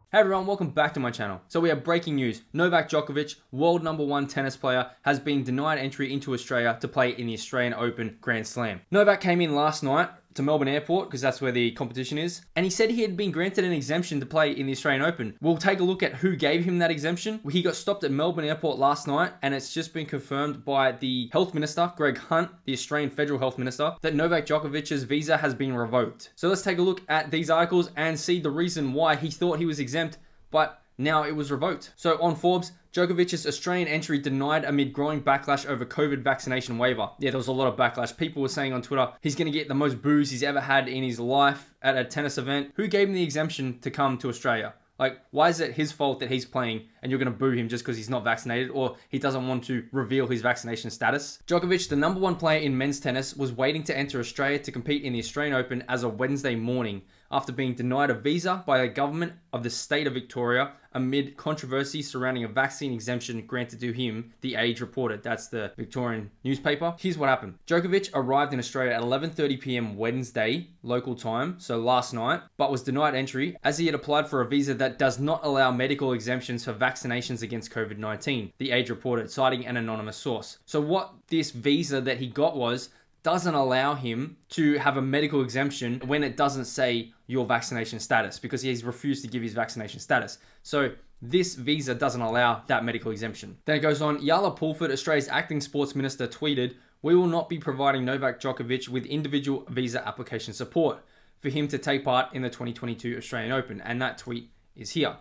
Hey everyone, welcome back to my channel. So we have breaking news. Novak Djokovic, world #1 tennis player, has been denied entry into Australia to play in the Australian Open Grand Slam. Novak came in last night to Melbourne Airport because that's where the competition is, and he said he had been granted an exemption to play in the Australian Open. We'll take a look at who gave him that exemption. He got stopped at Melbourne Airport last night, and it's just been confirmed by the Health Minister, Greg Hunt, the Australian Federal Health Minister, that Novak Djokovic's visa has been revoked. So let's take a look at these articles and see the reason why he thought he was exempt, but now it was revoked. So on Forbes, Djokovic's Australian entry denied amid growing backlash over COVID vaccination waiver. Yeah, there was a lot of backlash. People were saying on Twitter, he's going to get the most boos he's ever had in his life at a tennis event. Who gave him the exemption to come to Australia? Like, why is it his fault that he's playing and you're going to boo him just because he's not vaccinated or he doesn't want to reveal his vaccination status? Djokovic, the #1 player in men's tennis, was waiting to enter Australia to compete in the Australian Open as of Wednesday morning after being denied a visa by the government of the state of Victoria amid controversy surrounding a vaccine exemption granted to him, The Age reported. That's the Victorian newspaper. Here's what happened. Djokovic arrived in Australia at 11:30 p.m. Wednesday, local time, so last night, but was denied entry as he had applied for a visa that does not allow medical exemptions for vaccinations against COVID-19, The Age reported, citing an anonymous source. So what this visa that he got doesn't allow him to have a medical exemption when it doesn't say your vaccination status, because he's refused to give his vaccination status. So this visa doesn't allow that medical exemption. Then it goes on, Yala Pulford, Australia's acting sports minister, tweeted, "We will not be providing Novak Djokovic with individual visa application support for him to take part in the 2022 Australian Open." And that tweet is here.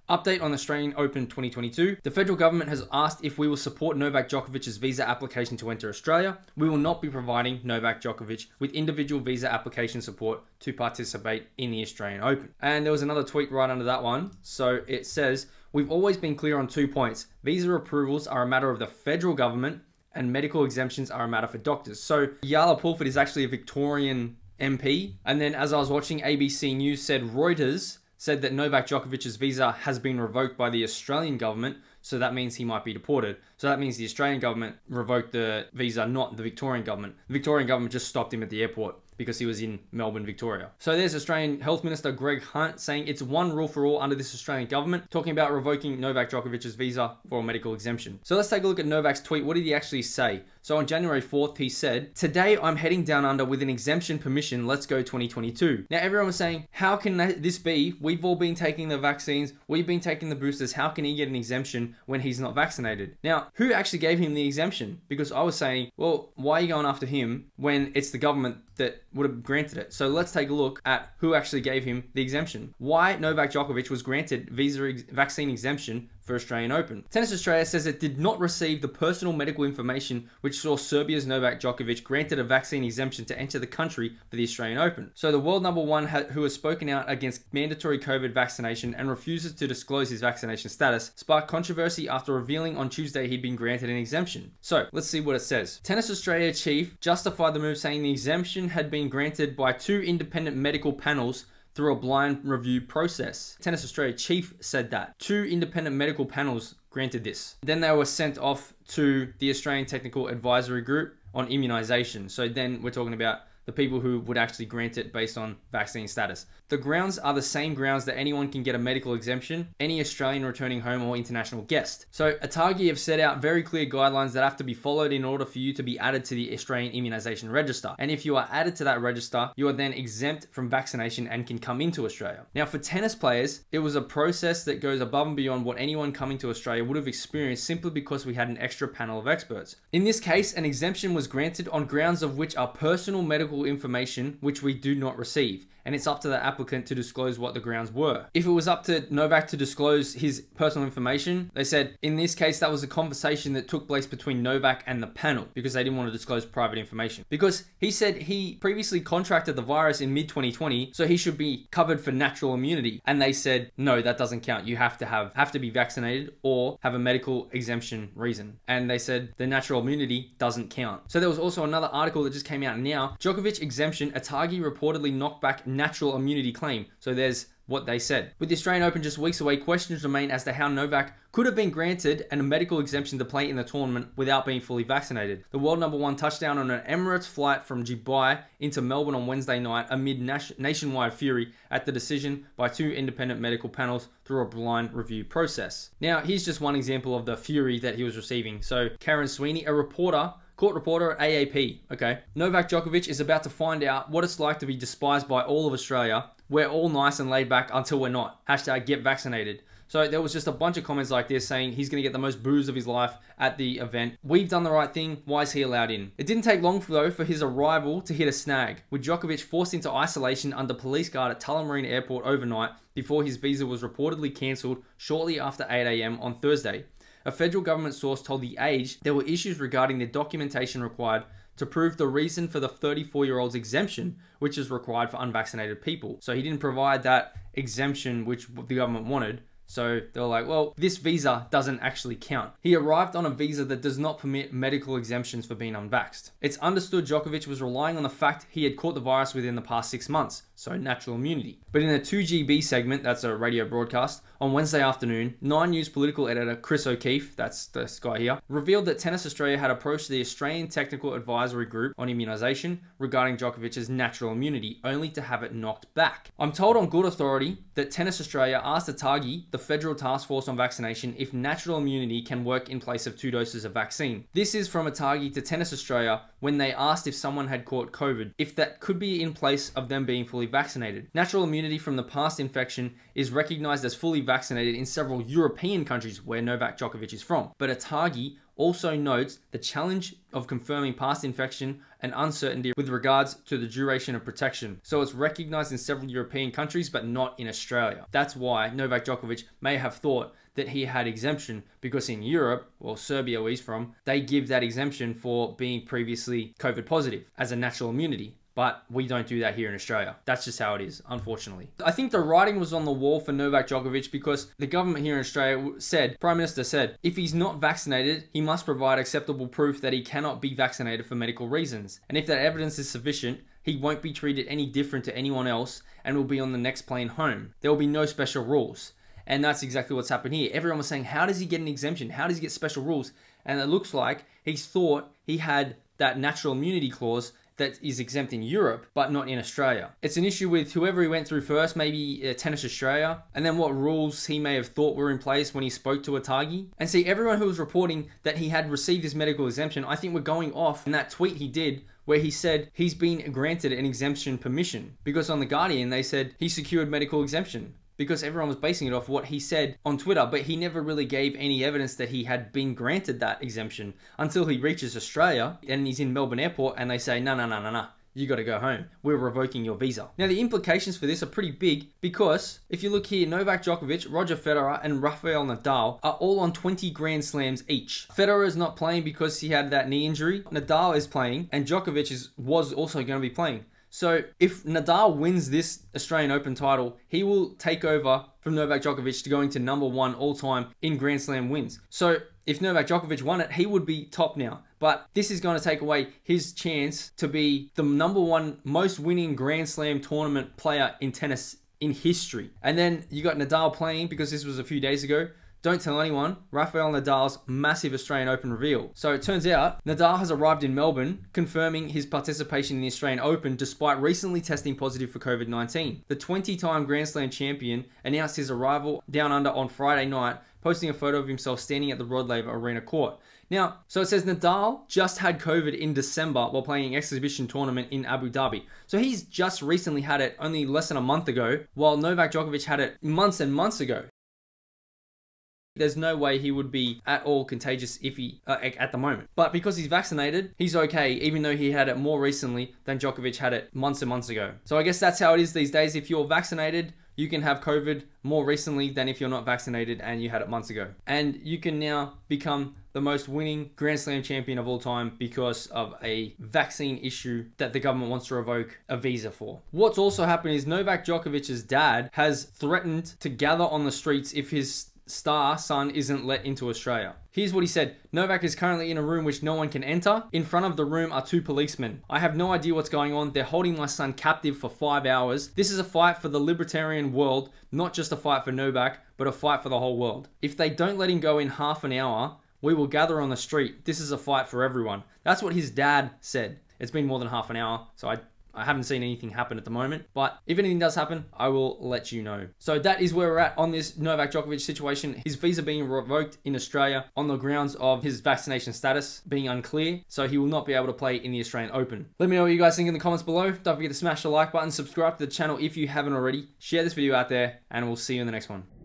Update on the Australian Open 2022. The federal government has asked if we will support Novak Djokovic's visa application to enter Australia. We will not be providing Novak Djokovic with individual visa application support to participate in the Australian Open. And there was another tweet right under that one. So it says, "We've always been clear on 2 points. Visa approvals are a matter of the federal government and medical exemptions are a matter for doctors." So Yala Pulford is actually a Victorian MP. And then as I was watching, ABC News said Reuters said that Novak Djokovic's visa has been revoked by the Australian government, so that means he might be deported. So that means the Australian government revoked the visa, not the Victorian government. The Victorian government just stopped him at the airport because he was in Melbourne, Victoria. So there's Australian Health Minister Greg Hunt saying it's one rule for all under this Australian government, talking about revoking Novak Djokovic's visa for a medical exemption. So let's take a look at Novak's tweet. What did he actually say? So on January 4th, he said, "Today I'm heading down under with an exemption permission. Let's go 2022. Now everyone was saying, how can this be? We've all been taking the vaccines. We've been taking the boosters. How can he get an exemption when he's not vaccinated? Now, who actually gave him the exemption? Because I was saying, well, why are you going after him when it's the government that would have granted it? So let's take a look at who actually gave him the exemption. Why Novak Djokovic was granted vaccine exemption for Australian Open. Tennis Australia says it did not receive the personal medical information which saw Serbia's Novak Djokovic granted a vaccine exemption to enter the country for the Australian Open. So the world #1 who has spoken out against mandatory COVID vaccination and refuses to disclose his vaccination status sparked controversy after revealing on Tuesday he'd been granted an exemption. So let's see what it says. Tennis Australia chief justified the move saying the exemption had been granted by 2 independent medical panels through a blind review process. Tennis Australia chief said that 2 independent medical panels granted this. Then they were sent off to the Australian Technical Advisory Group on immunisation. So then we're talking about the people who would actually grant it based on vaccine status. The grounds are the same grounds that anyone can get a medical exemption, any Australian returning home or international guest. So ATAGI have set out very clear guidelines that have to be followed in order for you to be added to the Australian Immunisation Register. And if you are added to that register, you are then exempt from vaccination and can come into Australia. Now for tennis players, it was a process that goes above and beyond what anyone coming to Australia would have experienced simply because we had an extra panel of experts. In this case, an exemption was granted on grounds of which are personal medical information which we do not receive, and it's up to the applicant to disclose what the grounds were. If it was up to Novak to disclose his personal information, they said in this case that was a conversation that took place between Novak and the panel because they didn't want to disclose private information. Because he said he previously contracted the virus in mid-2020, so he should be covered for natural immunity. And they said, no, that doesn't count. You have to be vaccinated or have a medical exemption reason. And they said the natural immunity doesn't count. So there was also another article that just came out now. Djokovic Djokovic exemption, Atagi reportedly knocked back natural immunity claim. So there's what they said. With the Australian Open just weeks away, questions remain as to how Novak could have been granted a medical exemption to play in the tournament without being fully vaccinated. The world number one touched down on an Emirates flight from Dubai into Melbourne on Wednesday night amid nationwide fury at the decision by two independent medical panels through a blind review process. Now, here's just one example of the fury that he was receiving. So, Karen Sweeney, a court reporter at AAP, okay? Novak Djokovic is about to find out what it's like to be despised by all of Australia. We're all nice and laid back until we're not. Hashtag get vaccinated. So there was just a bunch of comments like this saying he's going to get the most boos of his life at the event. We've done the right thing. Why is he allowed in? It didn't take long though for his arrival to hit a snag, with Djokovic forced into isolation under police guard at Tullamarine Airport overnight before his visa was reportedly cancelled shortly after 8 a.m. on Thursday. A federal government source told The Age there were issues regarding the documentation required to prove the reason for the 34-year-old's exemption, which is required for unvaccinated people. So he didn't provide that exemption which the government wanted. So they were like, well, this visa doesn't actually count. He arrived on a visa that does not permit medical exemptions for being unvaxxed. It's understood Djokovic was relying on the fact he had caught the virus within the past 6 months, so natural immunity. But in a 2GB segment, that's a radio broadcast, on Wednesday afternoon, 9 News political editor Chris O'Keefe, that's this guy here, revealed that Tennis Australia had approached the Australian Technical Advisory Group on immunisation regarding Djokovic's natural immunity, only to have it knocked back. I'm told on good authority that Tennis Australia asked Atagi, the Federal Task Force on Vaccination, if natural immunity can work in place of 2 doses of vaccine. This is from Atagi to Tennis Australia when they asked if someone had caught COVID, if that could be in place of them being fully vaccinated. Natural immunity from the past infection is recognised as fully vaccinated in several European countries where Novak Djokovic is from. But Atagi also notes the challenge of confirming past infection and uncertainty with regards to the duration of protection. So it's recognized in several European countries, but not in Australia. That's why Novak Djokovic may have thought that he had exemption, because in Europe, or Serbia where he's from, they give that exemption for being previously COVID positive as a natural immunity. But we don't do that here in Australia. That's just how it is, unfortunately. I think the writing was on the wall for Novak Djokovic because the government here in Australia said, Prime Minister said, if he's not vaccinated, he must provide acceptable proof that he cannot be vaccinated for medical reasons. And if that evidence is sufficient, he won't be treated any different to anyone else and will be on the next plane home. There will be no special rules. And that's exactly what's happened here. Everyone was saying, how does he get an exemption? How does he get special rules? And it looks like he's thought he had that natural immunity clause that is exempt in Europe, but not in Australia. It's an issue with whoever he went through first, maybe Tennis Australia, and then what rules he may have thought were in place when he spoke to Atagi. And see, everyone who was reporting that he had received his medical exemption, I think we're going off in that tweet he did where he said he's been granted an exemption permission. Because on The Guardian, they said he secured medical exemption, because everyone was basing it off what he said on Twitter, but he never really gave any evidence that he had been granted that exemption until he reaches Australia and he's in Melbourne Airport and they say, no, you got to go home. We're revoking your visa. Now, the implications for this are pretty big because if you look here, Novak Djokovic, Roger Federer, and Rafael Nadal are all on 20 Grand Slams each. Federer is not playing because he had that knee injury. Nadal is playing, and Djokovic was also going to be playing. So if Nadal wins this Australian Open title, he will take over from Novak Djokovic to going to #1 all-time in Grand Slam wins. So if Novak Djokovic won it, he would be top now. But this is going to take away his chance to be the #1 most winning Grand Slam tournament player in tennis in history. And then you got Nadal playing, because this was a few days ago. Don't tell anyone, Rafael Nadal's massive Australian Open reveal. So it turns out Nadal has arrived in Melbourne, confirming his participation in the Australian Open despite recently testing positive for COVID-19. The 20-time Grand Slam champion announced his arrival down under on Friday night, posting a photo of himself standing at the Rod Laver Arena court. Now, so it says Nadal just had COVID in December while playing an exhibition tournament in Abu Dhabi. So he's just recently had it only less than a month ago, while Novak Djokovic had it months and months ago. There's no way he would be at all contagious if he at the moment. But because he's vaccinated, he's okay, even though he had it more recently than Djokovic had it months and months ago. So I guess that's how it is these days. If you're vaccinated, you can have COVID more recently than if you're not vaccinated and you had it months ago. And you can now become the most winning Grand Slam champion of all time because of a vaccine issue that the government wants to revoke a visa for. What's also happened is Novak Djokovic's dad has threatened to gather on the streets if his star son isn't let into Australia. Here's what he said. Novak is currently in a room which no one can enter. In front of the room are 2 policemen. I have no idea what's going on. They're holding my son captive for 5 hours. This is a fight for the libertarian world, not just a fight for Novak, but a fight for the whole world. If they don't let him go in half an hour, we will gather on the street. This is a fight for everyone. That's what his dad said. It's been more than half an hour, so I haven't seen anything happen at the moment. But if anything does happen, I will let you know. So that is where we're at on this Novak Djokovic situation. His visa being revoked in Australia on the grounds of his vaccination status being unclear. So he will not be able to play in the Australian Open. Let me know what you guys think in the comments below. Don't forget to smash the like button, subscribe to the channel if you haven't already. Share this video out there, and we'll see you in the next one.